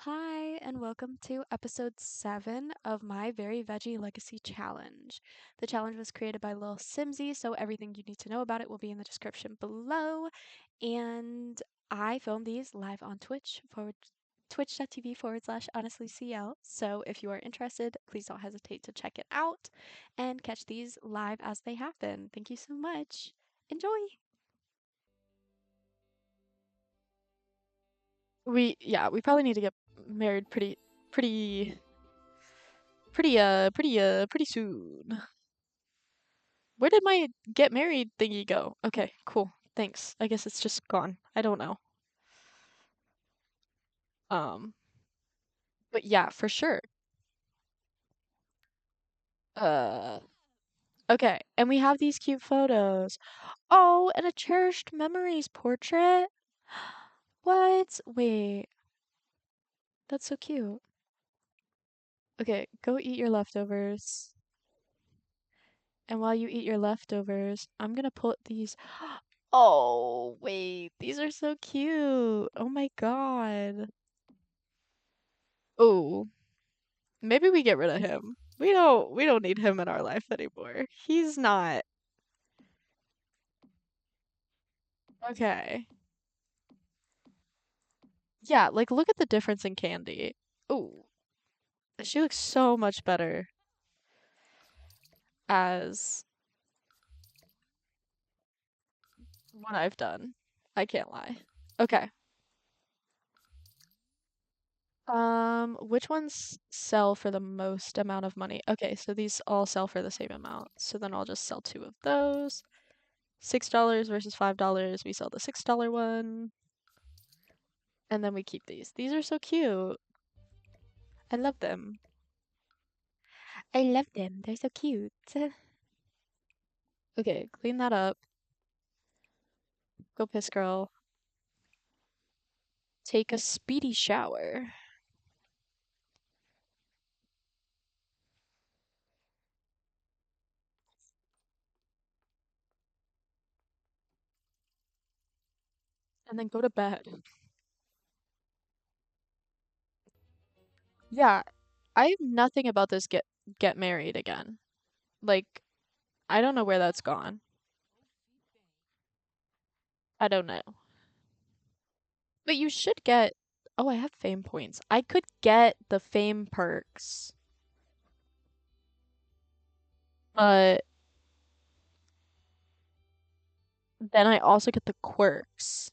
Hi, and welcome to episode 7 of my Very Veggie Legacy challenge. The challenge was created by Lil Simsy, so everything you need to know about it will be in the description below. And I filmed these live on twitch.tv/honestlycl. So if you are interested, please don't hesitate to check it out and catch these live as they happen. Thank you so much. Enjoy! We probably need to get married pretty pretty soon. Where did my get married thingy go? Okay, cool. Thanks. I guess it's just gone. I don't know. Um, but yeah, for sure. Uh, okay. And we have these cute photos. Oh, and a cherished memories portrait. What? Wait, that's so cute. Okay, go eat your leftovers. And while you eat your leftovers, I'm gonna put these. Oh, wait, these are so cute. Oh my God. Oh, maybe we get rid of him. We don't need him in our life anymore. He's not. Okay. Yeah, like look at the difference in Candy. Oh, she looks so much better as what I've done. I can't lie. Okay. Which ones sell for the most amount of money? Okay, so these all sell for the same amount. So then I'll just sell two of those. $6 versus $5. We sell the $6 one. And then we keep these. These are so cute. I love them. I love them. They're so cute. Okay, clean that up. Go piss girl. Take a speedy shower. And then go to bed. Yeah, I have nothing about this get married again. Like, I don't know where that's gone. I don't know. But you should get. Oh, I have fame points. I could get the fame perks, but then I also get the quirks.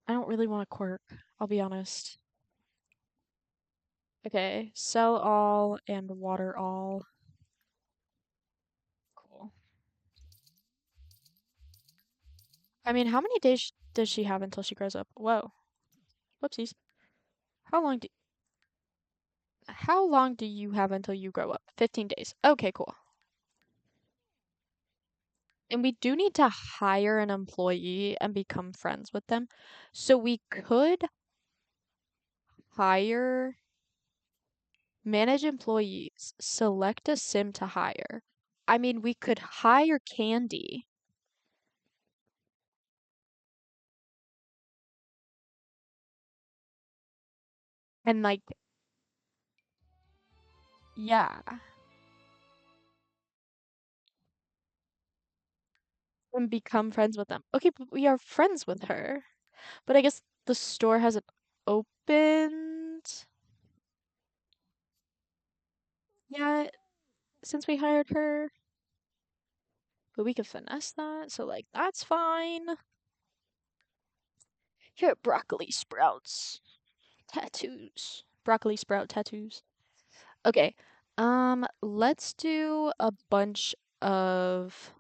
I don't really want a quirk, I'll be honest. Okay, sell all and water all. Cool. I mean, how many days does she have until she grows up? Whoa. Whoopsies. How long do how long do you have until you grow up? 15 days. Okay, cool. And we do need to hire an employee and become friends with them. So we could hire, manage employees, select a sim to hire. I mean, we could hire Candy and like, yeah, and become friends with them. Okay, but we are friends with her. But I guess the store hasn't opened yet since we hired her. But we could finesse that, so like that's fine. Here, broccoli sprouts. Tattoos. Broccoli sprout tattoos. Okay. Let's do a bunch of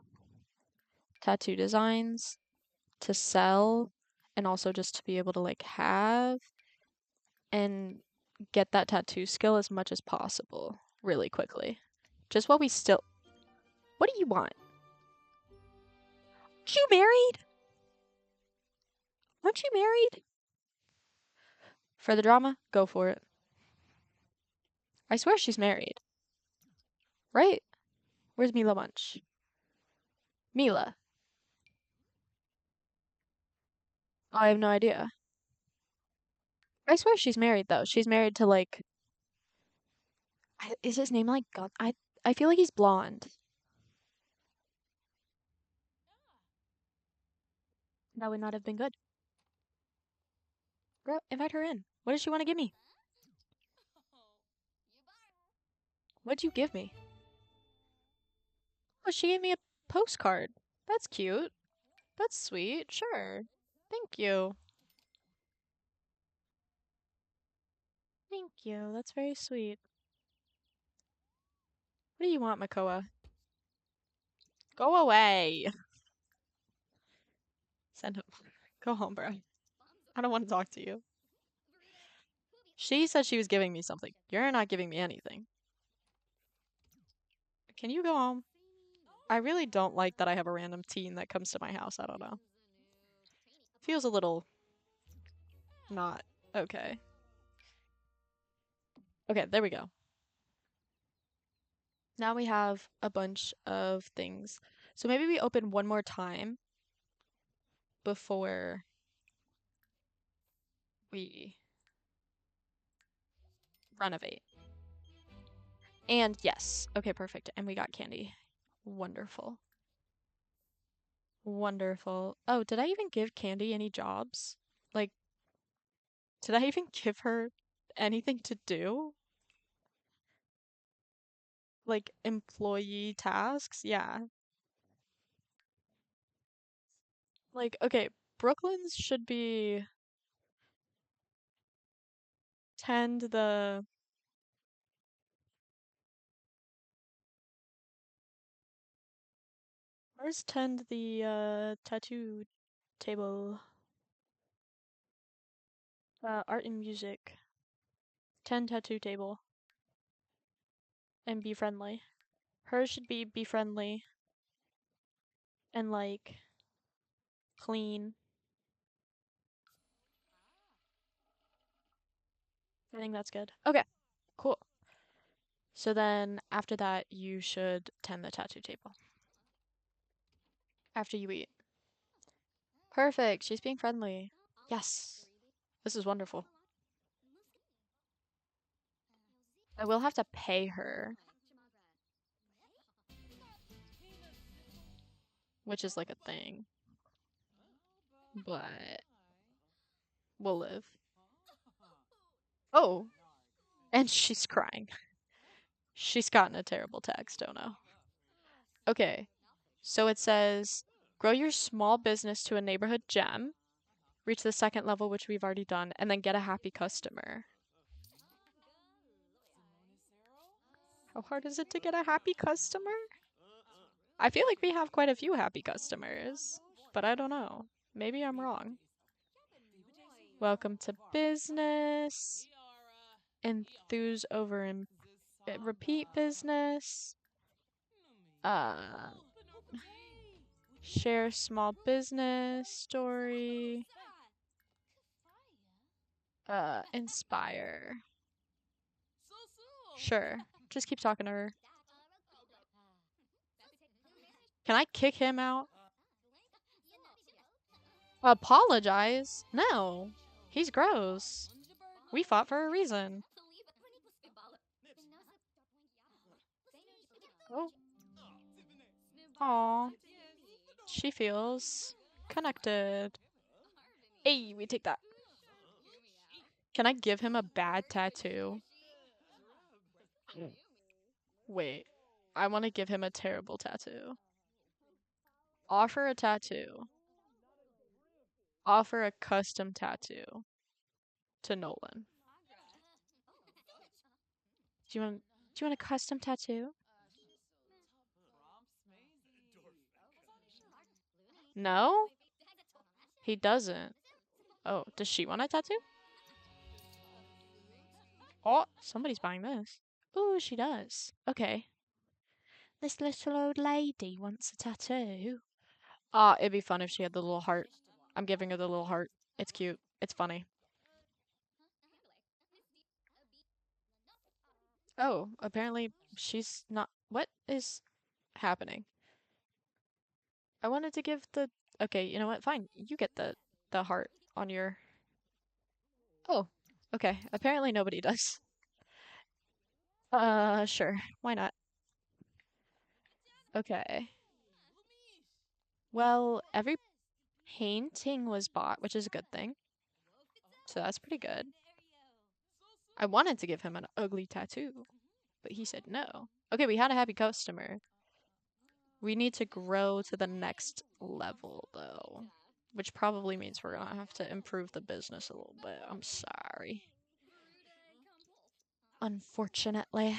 tattoo designs to sell and also just to be able to like have and get that tattoo skill as much as possible really quickly. Just while we still. What do you want? Aren't you married? Aren't you married? For the drama, go for it. I swear she's married, right? Where's Mila Munch? Mila. I have no idea. I swear she's married though. She's married to like, is his name like God? I feel like he's blonde. That would not have been good. Girl, invite her in. What does she want to give me? What'd you give me? Oh, she gave me a postcard. That's cute. That's sweet. Sure. Thank you. Thank you. That's very sweet. What do you want, Makoa? Go away. Send him. Go home, bro. I don't want to talk to you. She said she was giving me something. You're not giving me anything. Can you go home? I really don't like that I have a random teen that comes to my house. I don't know. Feels a little not okay. Okay, there we go. Now we have a bunch of things. So maybe we open one more time before we renovate. And yes. Okay, perfect. And we got candy. Wonderful. Wonderful. Oh, did I even give Candy any jobs? Like, did I even give her anything to do? Like, employee tasks? Yeah. Like, okay, Brooklyn's should be tend the where's tend the tattoo table? Art and music. Tend tattoo table. And be friendly. Hers should be friendly and like clean. I think that's good. Okay, cool. So then after that, you should tend the tattoo table. After you eat. Perfect. She's being friendly. Yes. This is wonderful. I will have to pay her, which is like a thing, but we'll live. Oh, and she's crying. She's gotten a terrible text. Oh no. Okay. So it says, grow your small business to a neighborhood gem, reach the second level, which we've already done, and then get a happy customer. How hard is it to get a happy customer? I feel like we have quite a few happy customers, but I don't know. Maybe I'm wrong. Welcome to business. Enthuse over and repeat business. Uh, share small business story. Inspire. Sure. Just keep talking to her. Can I kick him out? Apologize? No. He's gross. We fought for a reason. Oh. Aw. She feels connected. Hey, we take that. Can I give him a bad tattoo? Wait. I want to give him a terrible tattoo. Offer a tattoo. Offer a custom tattoo to Nolan. Do you want a custom tattoo? No? He doesn't. Oh, does she want a tattoo? Oh, somebody's buying this. Ooh, she does. Okay. This little old lady wants a tattoo. Ah, it'd be fun if she had the little heart. I'm giving her the little heart. It's cute. It's funny. Oh, apparently she's not. What is happening? I wanted to give the. Okay, you know what? Fine. You get the heart on your. Oh. Okay, apparently nobody does. Sure. Why not? Okay. Well, every painting was bought, which is a good thing. So that's pretty good. I wanted to give him an ugly tattoo, but he said no. Okay, we had a happy customer. We need to grow to the next level, though, which probably means we're gonna have to improve the business a little bit. I'm sorry. Unfortunately.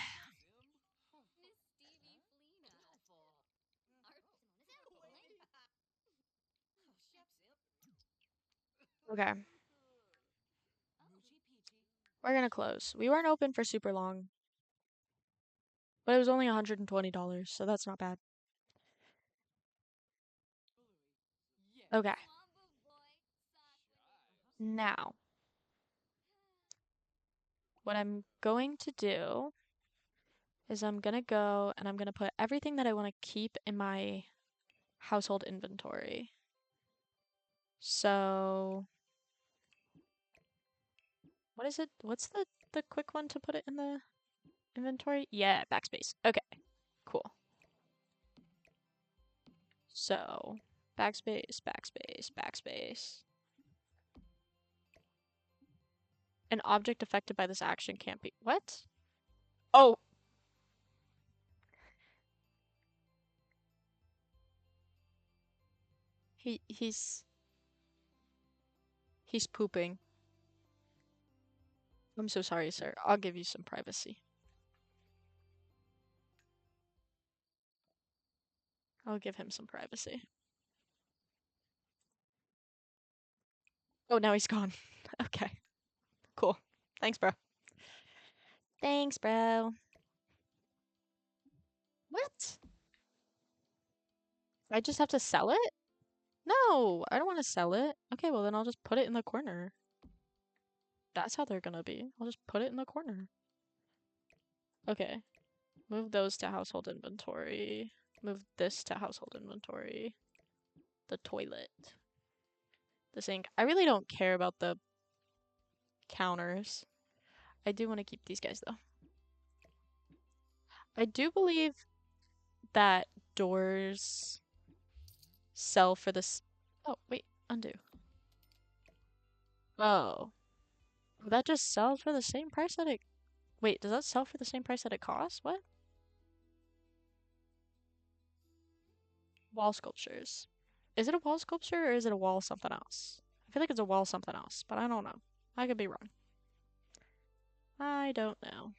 Okay, we're gonna close. We weren't open for super long, but it was only $120, so that's not bad. Okay, now, what I'm going to do is I'm gonna go and I'm gonna put everything that I want to keep in my household inventory. So, what is it? What's the quick one to put it in the inventory? Yeah, backspace. Okay, cool. So, backspace, backspace, backspace. An object affected by this action can't be. What? Oh, he's pooping. I'm so sorry, sir. I'll give you some privacy. I'll give him some privacy. Oh, now he's gone. Okay, cool. Thanks, bro. Thanks, bro. What? I just have to sell it? No, I don't want to sell it. Okay, well then I'll just put it in the corner. That's how they're gonna be. I'll just put it in the corner. Okay, move those to household inventory. Move this to household inventory. The toilet. The sink. I really don't care about the counters. I do want to keep these guys though. I do believe that doors sell for this. Oh, wait, undo. Oh, that just sells for the same price that it. Wait, does that sell for the same price that it costs? What? Wall sculptures. Is it a wall sculpture or is it a wall something else? I feel like it's a wall something else, but I don't know. I could be wrong. I don't know.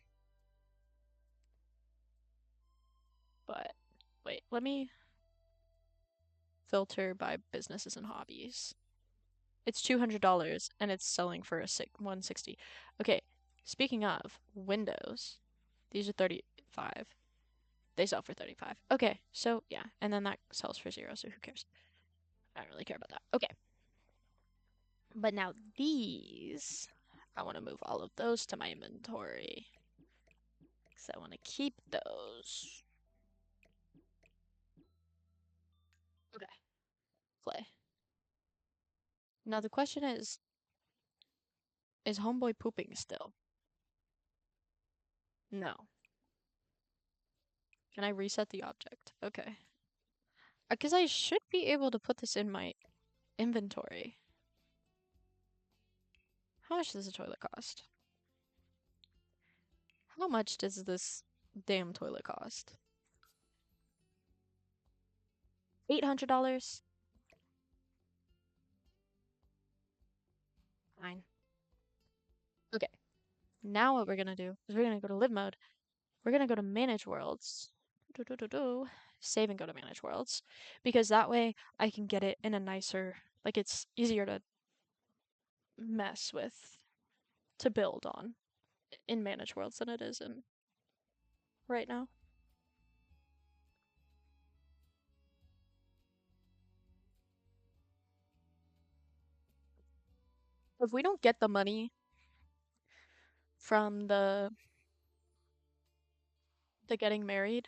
But wait, let me filter by businesses and hobbies. It's $200 and it's selling for a 160. Okay, speaking of windows, these are 35. They sell for 35. Okay, so yeah, and then that sells for 0, so who cares? I don't really care about that. Okay. But now these, I want to move all of those to my inventory because I want to keep those. Okay, play. Now the question is homeboy pooping still? No. Can I reset the object? Okay. Because I should be able to put this in my inventory. How much does a toilet cost? How much does this damn toilet cost? $800? Fine. Okay. Now what we're gonna do is we're gonna go to live mode. We're gonna go to manage worlds. Save and go to manage worlds. Because that way I can get it in a nicer, like it's easier to mess with, to build on in manage worlds than it is in right now. If we don't get the money from the getting married,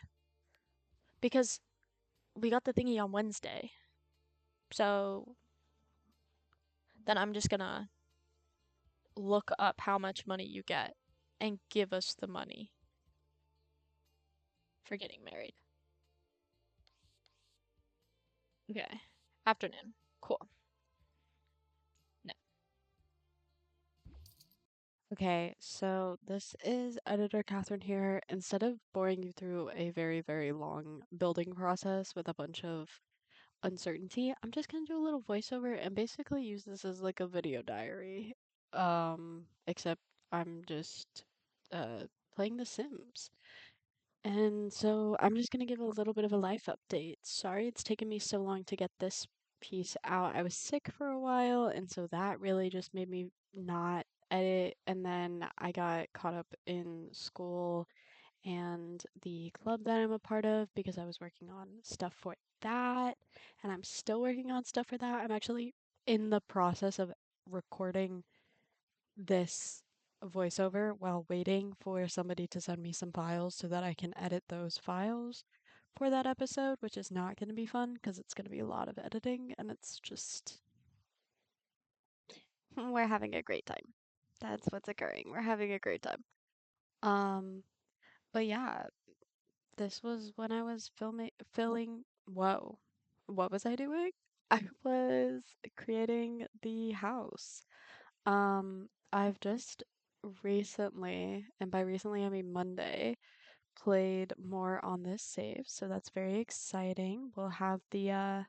because we got the thingy on Wednesday, so then I'm just gonna look up how much money you get and give us the money for getting married. Okay. Afternoon. Cool. No. Okay, so this is Editor Catherine here. Instead of boring you through a very, very long building process with a bunch of uncertainty, I'm just gonna do a little voiceover and basically use this as like a video diary. Except I'm just uh playing The Sims. And so I'm just going to give a little bit of a life update. Sorry it's taken me so long to get this piece out. I was sick for a while, and so that really just made me not edit. And then I got caught up in school and the club that I'm a part of because I was working on stuff for that. And I'm still working on stuff for that. I'm actually in the process of recording this voiceover while waiting for somebody to send me some files so that I can edit those files for that episode, which is not going to be fun because it's going to be a lot of editing and it's just we're having a great time. That's what's occurring. We're having a great time. Um, but yeah, this was when I was filling, whoa. What was I doing? I was creating the house. I've just recently, and by recently I mean Monday, played more on this save, so that's very exciting. We'll have the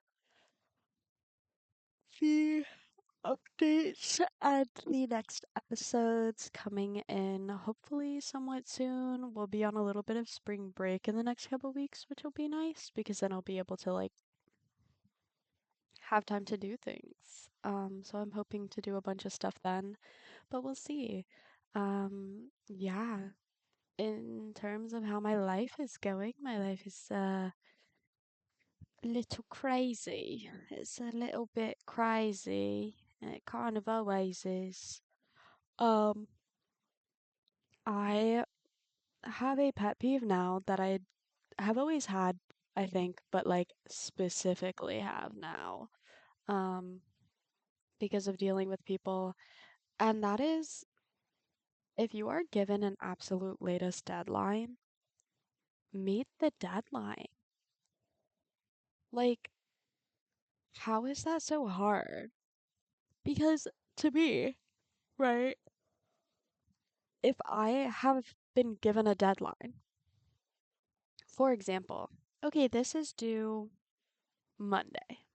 updates and the next episodes coming in hopefully somewhat soon. We'll be on a little bit of spring break in the next couple weeks, which will be nice because then I'll be able to like have time to do things. So I'm hoping to do a bunch of stuff then, but we'll see. Yeah, in terms of how my life is going, my life is a little crazy. It's a little bit crazy, and it kind of always is. Um, I have a pet peeve now that I have always had, I think, but like specifically have now, um, because of dealing with people, and that is if you are given an absolute latest deadline, meet the deadline. Like, how is that so hard? Because to me, right, if I have been given a deadline, for example, okay, this is due Monday.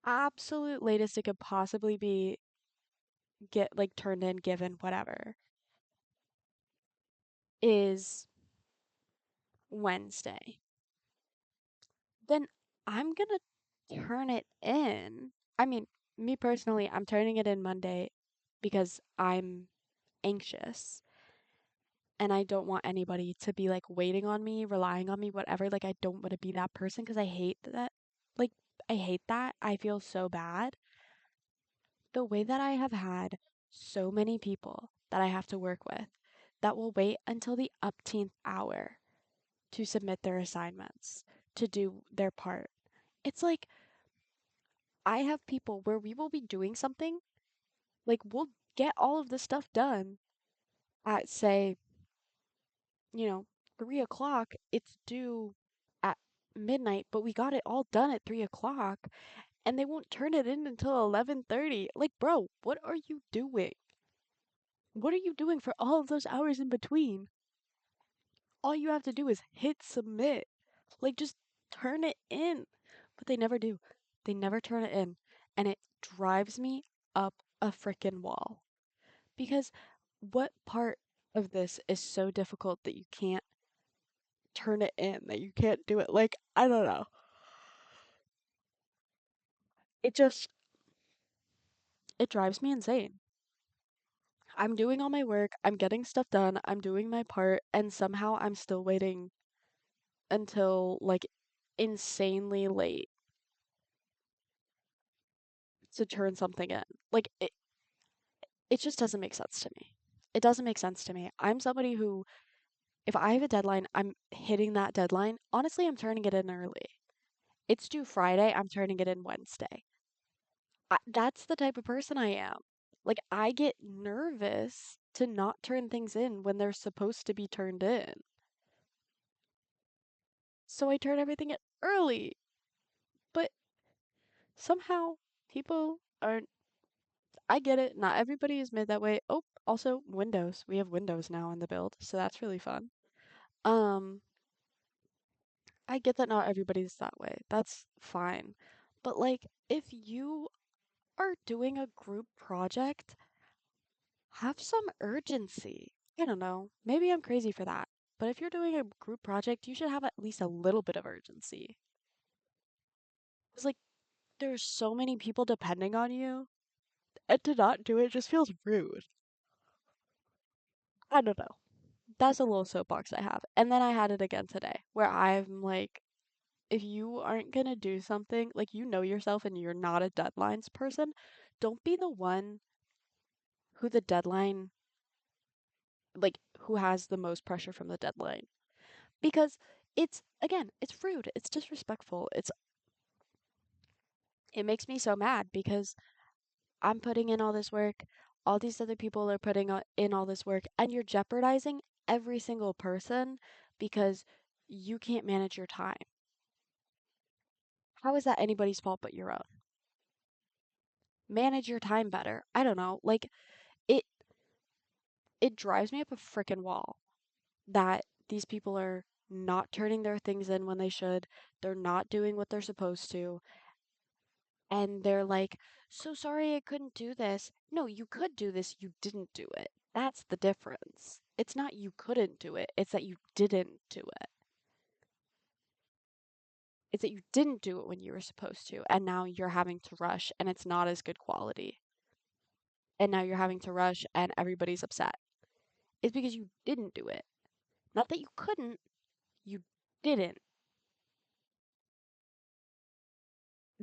Absolute latest it could possibly be get like turned in, given, whatever, is Wednesday. Then I'm gonna turn it in. I mean, me personally, I'm turning it in Monday because I'm anxious and I don't want anybody to be like waiting on me, relying on me, whatever. Like, I don't want to be that person because I hate that. Like, I hate that. I feel so bad. The way that I have had so many people that I have to work with that will wait until the upteenth hour to submit their assignments, to do their part. It's like I have people where we will be doing something, like we'll get all of the stuff done at, say, you know, 3 o'clock. It's due at midnight, but we got it all done at 3 o'clock and they won't turn it in until 11:30. Like, bro, what are you doing? What are you doing for all of those hours in between? All you have to do is hit submit. Like, just turn it in. But they never do. They never turn it in. And it drives me up a frickin' wall. Because what part of this is so difficult that you can't turn it in, that you can't do it? Like, I don't know. It just, it drives me insane. I'm doing all my work, I'm getting stuff done, I'm doing my part, and somehow I'm still waiting until like insanely late to turn something in. Like it just doesn't make sense to me. It doesn't make sense to me. I'm somebody who if I have a deadline, I'm hitting that deadline. Honestly, I'm turning it in early. It's due Friday, I'm turning it in Wednesday. That's the type of person I am. Like, I get nervous to not turn things in when they're supposed to be turned in. So I turn everything in early. But somehow people aren't. I get it. Not everybody is made that way. Oh, also windows. We have windows now in the build, so that's really fun. Um, I get that not everybody's that way. That's fine. But like, if you are doing a group project, have some urgency. I don't know. Maybe I'm crazy for that. But if you're doing a group project, you should have at least a little bit of urgency. It's like there's so many people depending on you, and to not do it just feels rude. I don't know. That's a little soapbox I have. And then I had it again today where I'm like, if you aren't gonna do something, like you know yourself and you're not a deadlines person, don't be the one who the deadline, like who has the most pressure from the deadline. Because it's, again, it's rude, it's disrespectful, it makes me so mad because I'm putting in all this work, all these other people are putting in all this work, and you're jeopardizing every single person because you can't manage your time. How is that anybody's fault but your own? Manage your time better. I don't know. Like it it drives me up a freaking wall that these people are not turning their things in when they should. They're not doing what they're supposed to. And they're like, "So sorry I couldn't do this." No, you could do this. You didn't do it. That's the difference. It's not you couldn't do it. It's that you didn't do it. It's that you didn't do it when you were supposed to, and now you're having to rush and it's not as good quality. And now you're having to rush and everybody's upset. It's because you didn't do it. Not that you couldn't, you didn't.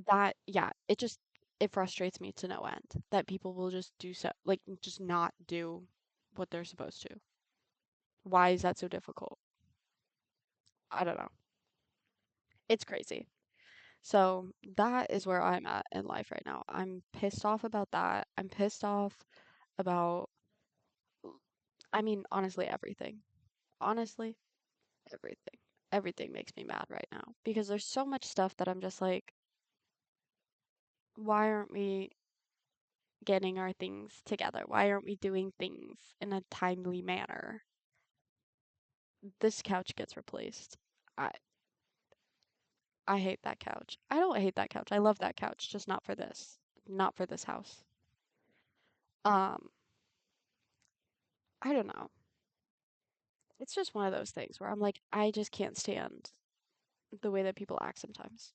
That, yeah, it frustrates me to no end that people will just do so, like, just not do what they're supposed to. Why is that so difficult? I don't know. It's crazy. So that is where I'm at in life right now. I'm pissed off about that. I'm pissed off about, I mean, honestly, everything. Honestly, everything. Everything makes me mad right now because there's so much stuff that I'm just like, why aren't we getting our things together? Why aren't we doing things in a timely manner? This couch gets replaced. I I hate that couch. I don't hate that couch. I love that couch, just not for this. Not for this house. Um, I don't know. It's just one of those things where I'm like, I just can't stand the way that people act sometimes.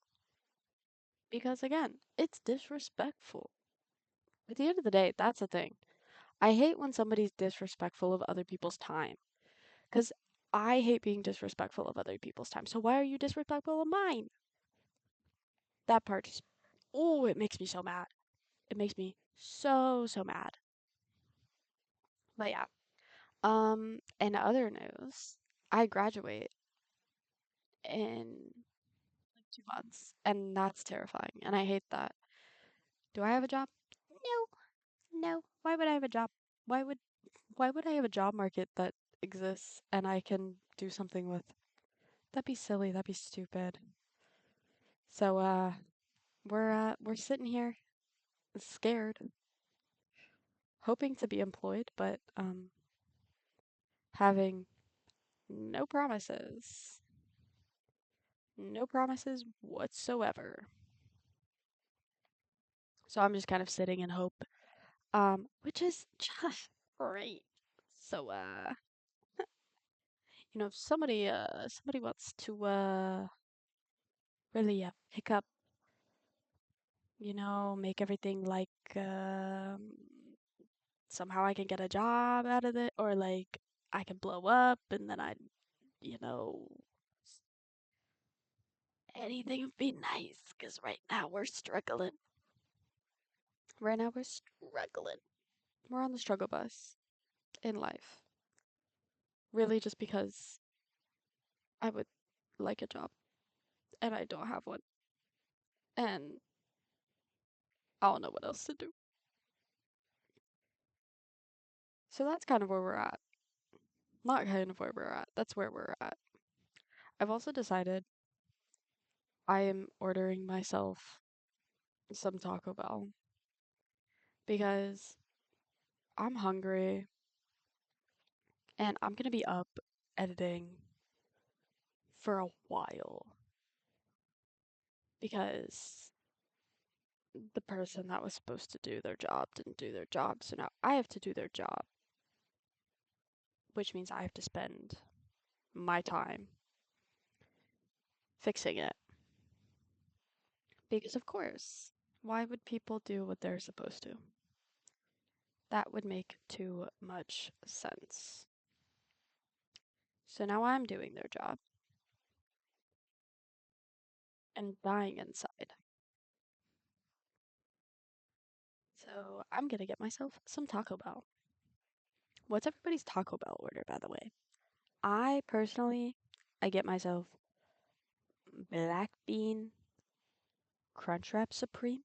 Because again, it's disrespectful. At the end of the day, that's the thing. I hate when somebody's disrespectful of other people's time. Because I hate being disrespectful of other people's time. So why are you disrespectful of mine? That part just, oh, it makes me so mad. It makes me so, so mad. But yeah. In other news, I graduate in like 2 months, and that's terrifying, and I hate that. Do I have a job? No, no. Why would I have a job? Why would why would I have a job market that exists and I can do something with? That'd be silly, that'd be stupid. So we're sitting here scared, hoping to be employed, but having no promises. No promises whatsoever. So I'm just kind of sitting in hope, which is just great. So, if somebody wants to really pick up, make everything like somehow I can get a job out of it, or like I can blow up, and then you know, anything would be nice. Cause right now we're struggling. Right now we're struggling. We're on the struggle bus in life. Really, just because I would like a job and I don't have one, and I don't know what else to do. So that's kind of where we're at. Not kind of where we're at. That's where we're at. I've also decided I am ordering myself some Taco Bell because I'm hungry and I'm gonna be up editing for a while because the person that was supposed to do their job didn't do their job. So now I have to do their job, which means I have to spend my time fixing it. Because, of course, why would people do what they're supposed to? That would make too much sense. So now I'm doing their job and dying inside. So I'm gonna get myself some Taco Bell. What's everybody's Taco Bell order, by the way? I personally, I get myself black bean Crunchwrap Supreme,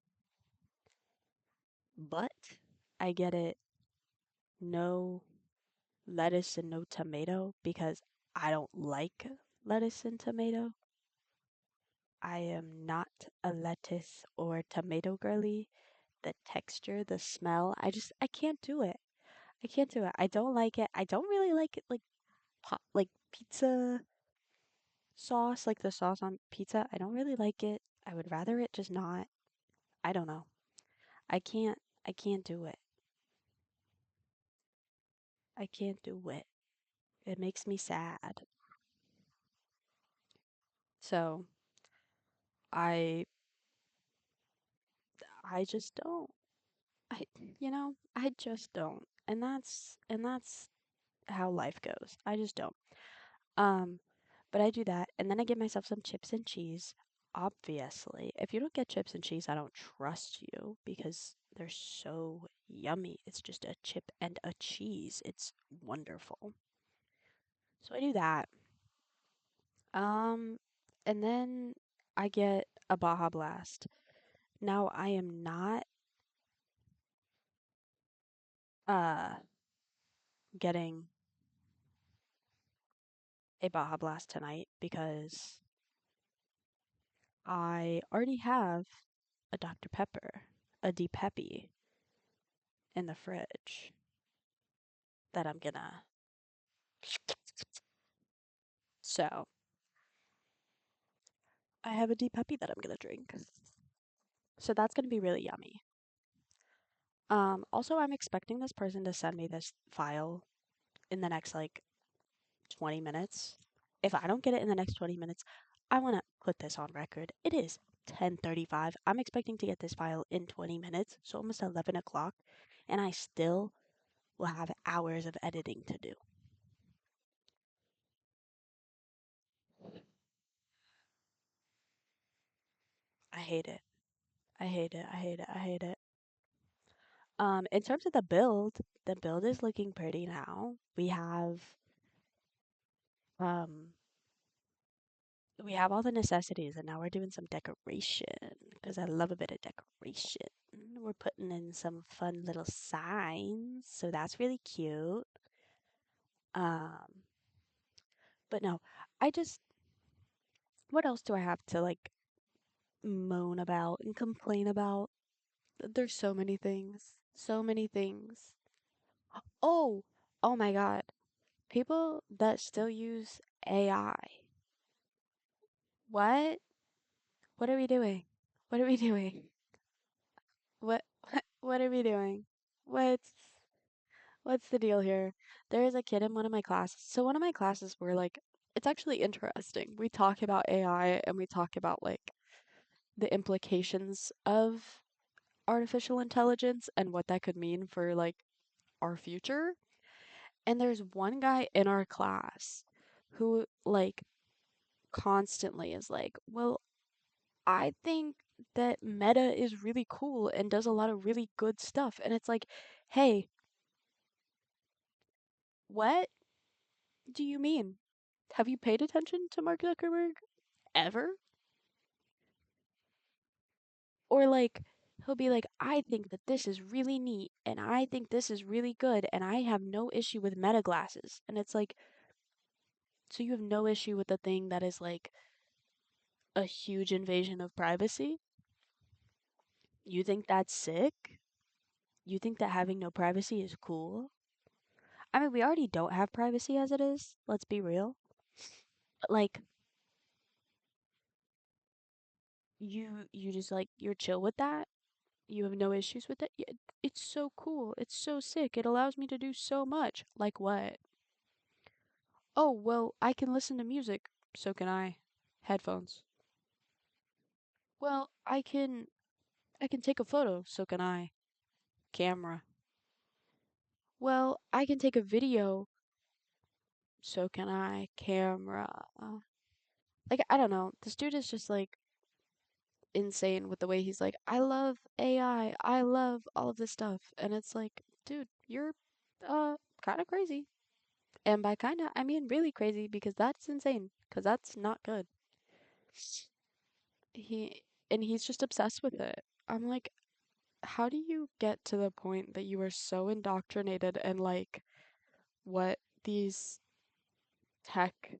but I get it no lettuce and no tomato because I don't like lettuce and tomato. I am not a lettuce or tomato girly. The texture, the smell, I can't do it. I can't do it. I don't like it. I don't really like it like like pizza sauce, like the sauce on pizza. I don't really like it. I would rather it just not. I don't know. I can't I can't do it. I can't do it. It makes me sad. So, I I just don't. I I just don't. And that's how life goes. I just don't. Um, but I do that, and then I get myself some chips and cheese. Obviously, if you don't get chips and cheese, I don't trust you because they're so yummy. It's just a chip and a cheese. It's wonderful. So I do that. Um, and then I get a Baja Blast. Now I am not uh getting a Baja Blast tonight because I already have a Dr. Pepper, a Deep Peppy in the fridge that I'm gonna. So I have a Deep Peppy that I'm gonna drink. So that's gonna be really yummy. Also, I'm expecting this person to send me this file in the next like 20 minutes. If I don't get it in the next 20 minutes, I want to put this on record. It is 10:35. I'm expecting to get this file in 20 minutes, so almost 11 o'clock, and I still will have hours of editing to do. I hate it. I hate it. I hate it. I hate it. In terms of the build is looking pretty now. Um we have all the necessities and now we're doing some decoration because I love a bit of decoration. We're putting in some fun little signs, so that's really cute. Um, but no, I just what else do I have to like moan about and complain about? There's so many things. So many things. Oh, oh my God. People that still use AI. What? What are we doing? What are we doing? What what are we doing? What's what's the deal here? There is a kid in one of my classes. So one of my classes were like it's actually interesting. We talk about AI and we talk about like the implications of artificial intelligence and what that could mean for like our future. And there's one guy in our class who like constantly is like, "Well, I think that Meta is really cool and does a lot of really good stuff." And it's like, "Hey, what do you mean? Have you paid attention to Mark Zuckerberg ever? Or like He'll be like, I think that this is really neat and I think this is really good and I have no issue with meta glasses. And it's like, so you have no issue with the thing that is like a huge invasion of privacy? You think that's sick? You think that having no privacy is cool? I mean, we already don't have privacy as it is. Let's be real. But like, you just like you're chill with that. You have no issues with it. Yeah, it's so cool. It's so sick. It allows me to do so much. Like what? Oh, well, I can listen to music. So can I. Headphones. Well, I can take a photo. So can I. Camera. Well, I can take a video. So can I. Camera. Like I don't know. This dude is just like insane with the way he's like, I love AI. I love all of this stuff. And it's like, dude, you're kind of crazy. And by kind of, I mean really crazy because that's insane. Because that's not good. He and he's just obsessed with it. I'm like, how do you get to the point that you are so indoctrinated and like what these tech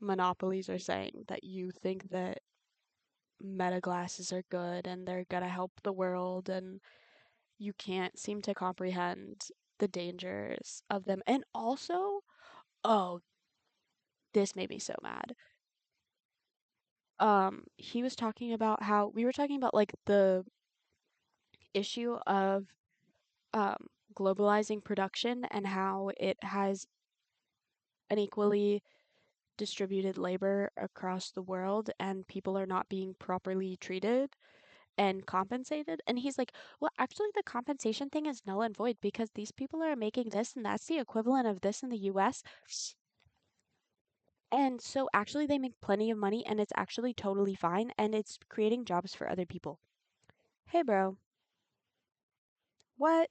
monopolies are saying that you think that meta glasses are good and they're gonna help the world and you can't seem to comprehend the dangers of them. And also, oh, this made me so mad. He was talking about how we were talking about like the issue of um globalizing production and how it has unequally distributed labor across the world and people are not being properly treated and compensated. And he's like, well, actually, the compensation thing is null and void because these people are making this and that's the equivalent of this in the US. And so actually, they make plenty of money and it's actually totally fine and it's creating jobs for other people. Hey, bro, what?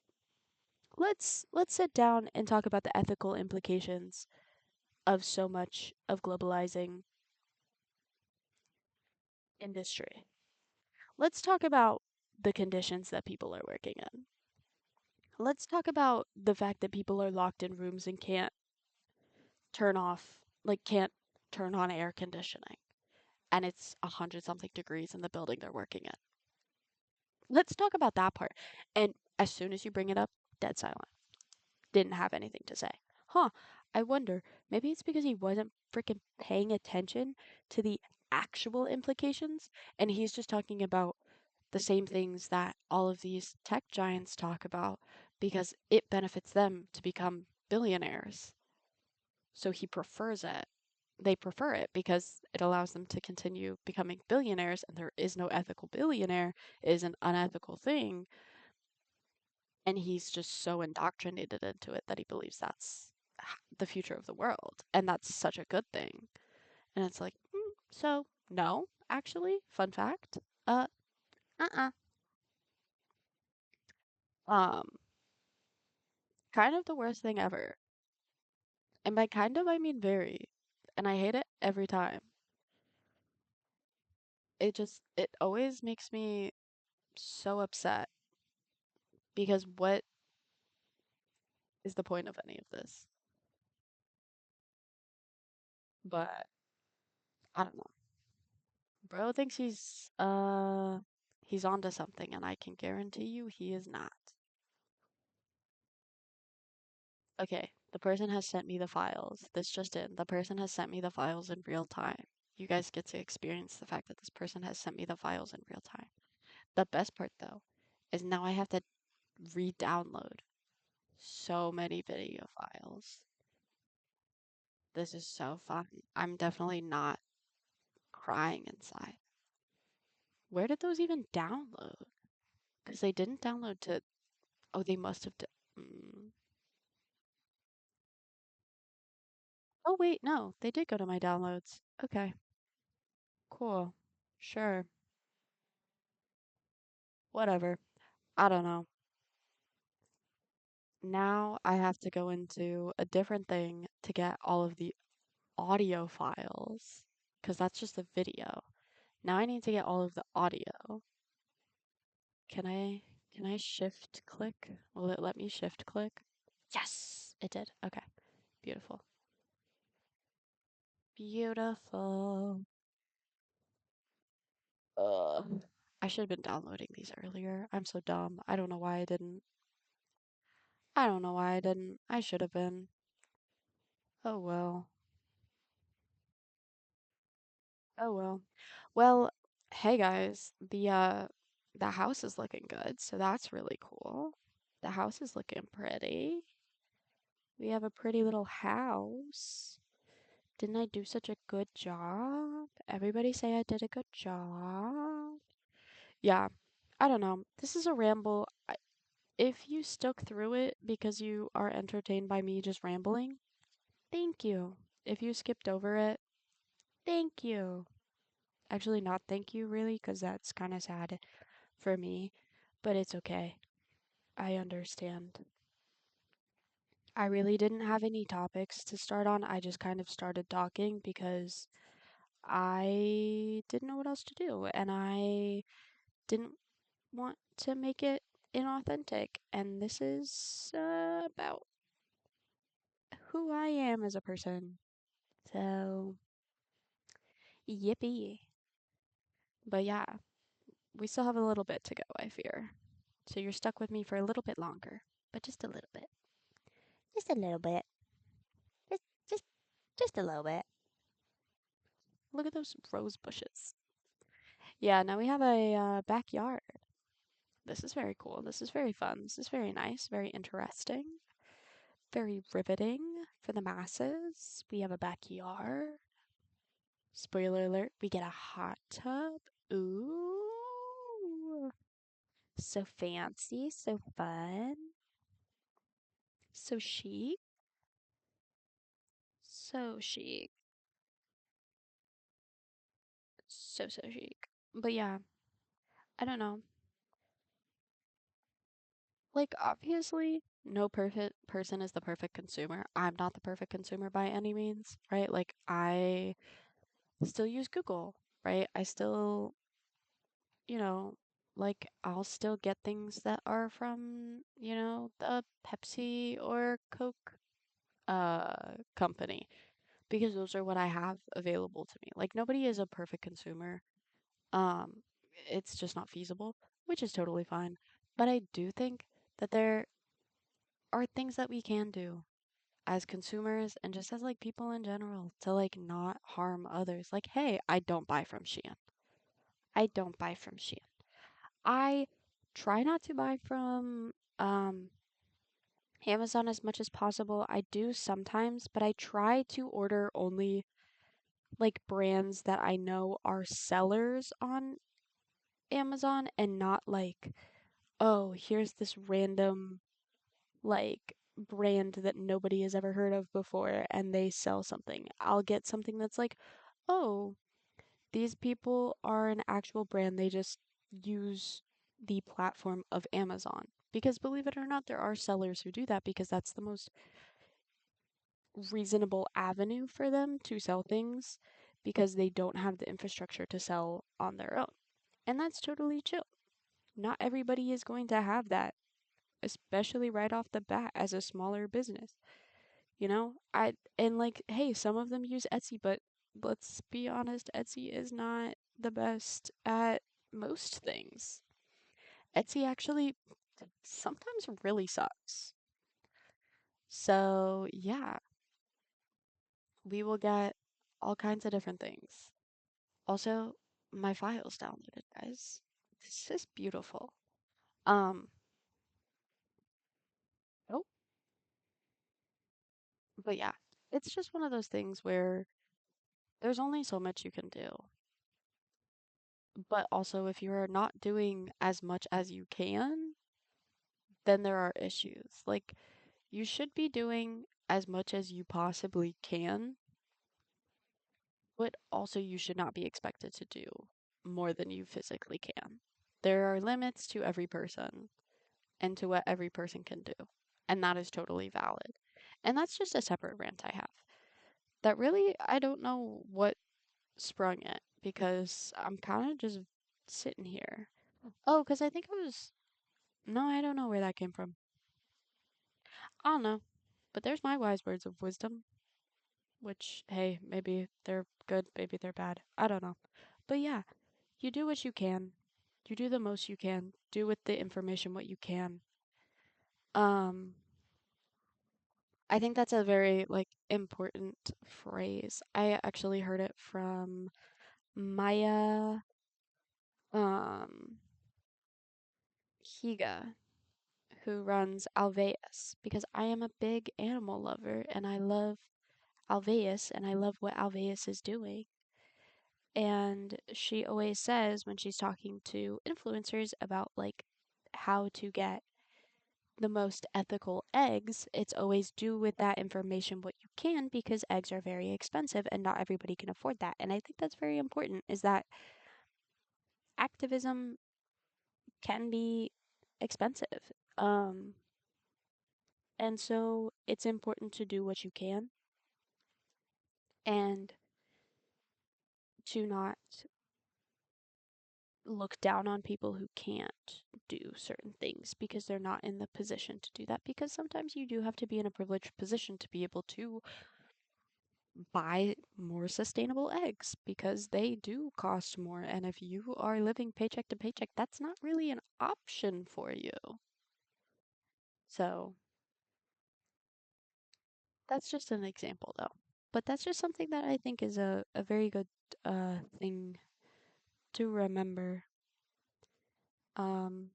Let's sit down and talk about the ethical implications of so much of globalizing industry. Let's talk about the conditions that people are working in. Let's talk about the fact that people are locked in rooms and can't turn off, like, can't turn on air conditioning. And it's 100 something degrees in the building they're working in. Let's talk about that part. And as soon as you bring it up, dead silent. Didn't have anything to say. Huh, I wonder, maybe it's because he wasn't freaking paying attention to the actual implications and he's just talking about the same things that all of these tech giants talk about because it benefits them to become billionaires. So he prefers it. They prefer it because it allows them to continue becoming billionaires, and there is no ethical billionaire. It is an unethical thing. And he's just so indoctrinated into it that he believes that's the future of the world. And that's such a good thing. And it's like, so no, actually, fun fact. Uh, uh-uh. Um, kind of the worst thing ever. And by kind of, I mean very. And I hate it every time. It always makes me so upset because what is the point of any of this? But I don't know. Bro thinks he's onto something and I can guarantee you he is not. Okay, the person has sent me the files. This just in. The person has sent me the files in real time. You guys get to experience the fact that this person has sent me the files in real time. The best part though is now I have to re-download so many video files. This is so fun. I'm definitely not crying inside. Where did those even download? Because they didn't download to. Oh, they must have. Oh, wait, no, they did go to my downloads. Okay, cool. Sure, whatever. I don't know. Now I have to go into a different thing to get all of the audio files because that's just a video. Now I need to get all of the audio. Can I shift click? Will it let me shift click? Yes, it did. Okay, beautiful. Beautiful. Ugh. I should have been downloading these earlier. I'm so dumb. I don't know why I didn't. I don't know why I didn't. I should have been. Oh well. Oh well. Well, hey guys, the house is looking good, so that's really cool. The house is looking pretty. We have a pretty little house. Didn't I do such a good job? Everybody say I did a good job. Yeah, I don't know. This is a ramble. If you stuck through it because you are entertained by me just rambling, thank you. If you skipped over it, thank you. Actually, not thank you, really, because that's kind of sad for me, but it's okay. I understand. I really didn't have any topics to start on. I just kind of started talking because I didn't know what else to do, and I didn't want to make it inauthentic. And this is about who I am as a person. So, yippee. But yeah, we still have a little bit to go, I fear. So you're stuck with me for a little bit longer, but just a little bit. Just a little bit. Just, just, just a little bit. Look at those rose bushes. Yeah, now we have a backyard. This is very cool. This is very fun. This is very nice, very interesting, very riveting for the masses. We have a backyard. Spoiler alert, we get a hot tub. Ooh. So fancy, so fun, so chic, so chic, so chic. But yeah, I don't know. Like, obviously, no perfect person is the perfect consumer. I'm not the perfect consumer by any means, right? Like, I still use Google, right? I still, you know, like, I'll still get things that are from, the Pepsi or Coke company because those are what I have available to me. Like, nobody is a perfect consumer. Um, it's just not feasible, which is totally fine. But I do think that there are things that we can do as consumers and just as like people in general to like not harm others. Like, hey, I don't buy from Shein. I don't buy from Shein. I try not to buy from um Amazon as much as possible. I do sometimes, but I try to order only like brands that I know are sellers on Amazon and not like, oh, here's this random like brand that nobody has ever heard of before and they sell something. I'll get something that's like, oh, these people are an actual brand. They just use the platform of Amazon. Because believe it or not, there are sellers who do that because that's the most reasonable avenue for them to sell things because they don't have the infrastructure to sell on their own. And that's totally chill. Not everybody is going to have that, especially right off the bat as a smaller business. And like, hey, some of them use Etsy, but let's be honest, Etsy is not the best at most things. Etsy actually sometimes really sucks. So, yeah, we will get all kinds of different things. Also, my file's downloaded, guys. This is beautiful. Um, oh, but yeah, it's just one of those things where there's only so much you can do. But also, if you're not doing as much as you can, then there are issues. Like, you should be doing as much as you possibly can, but also you should not be expected to do more than you physically can. There are limits to every person and to what every person can do, and that is totally valid. And that's just a separate rant I have. That really, I don't know what sprung it because I'm kind of just sitting here. Oh, because I think it was. No, I don't know where that came from. I don't know. But there's my wise words of wisdom, which, hey, maybe they're good, maybe they're bad. I don't know. But yeah, you do what you can. You do the most you can. Do with the information what you can. Um, I think that's a very like important phrase. I actually heard it from Maya um Higa, who runs Alveus, because I am a big animal lover and I love Alveus and I love what Alveus is doing. And she always says when she's talking to influencers about like how to get the most ethical eggs, it's always do with that information what you can because eggs are very expensive and not everybody can afford that. And I think that's very important is that activism can be expensive. Um, and so it's important to do what you can and to not look down on people who can't do certain things because they're not in the position to do that. Because sometimes you do have to be in a privileged position to be able to buy more sustainable eggs because they do cost more. And if you are living paycheck to paycheck, that's not really an option for you. So that's just an example, though. But that's just something that I think is a very good thing to remember. Um,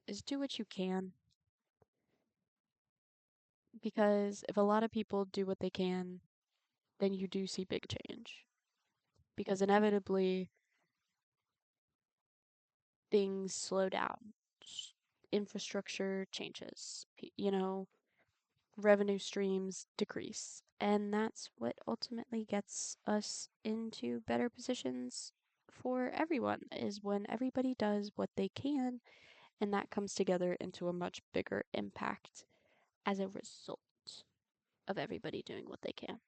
is do what you can because if a lot of people do what they can, then you do see big change. Because inevitably things slow down, infrastructure changes, revenue streams decrease. And that's what ultimately gets us into better positions for everyone, is when everybody does what they can, and that comes together into a much bigger impact as a result of everybody doing what they can.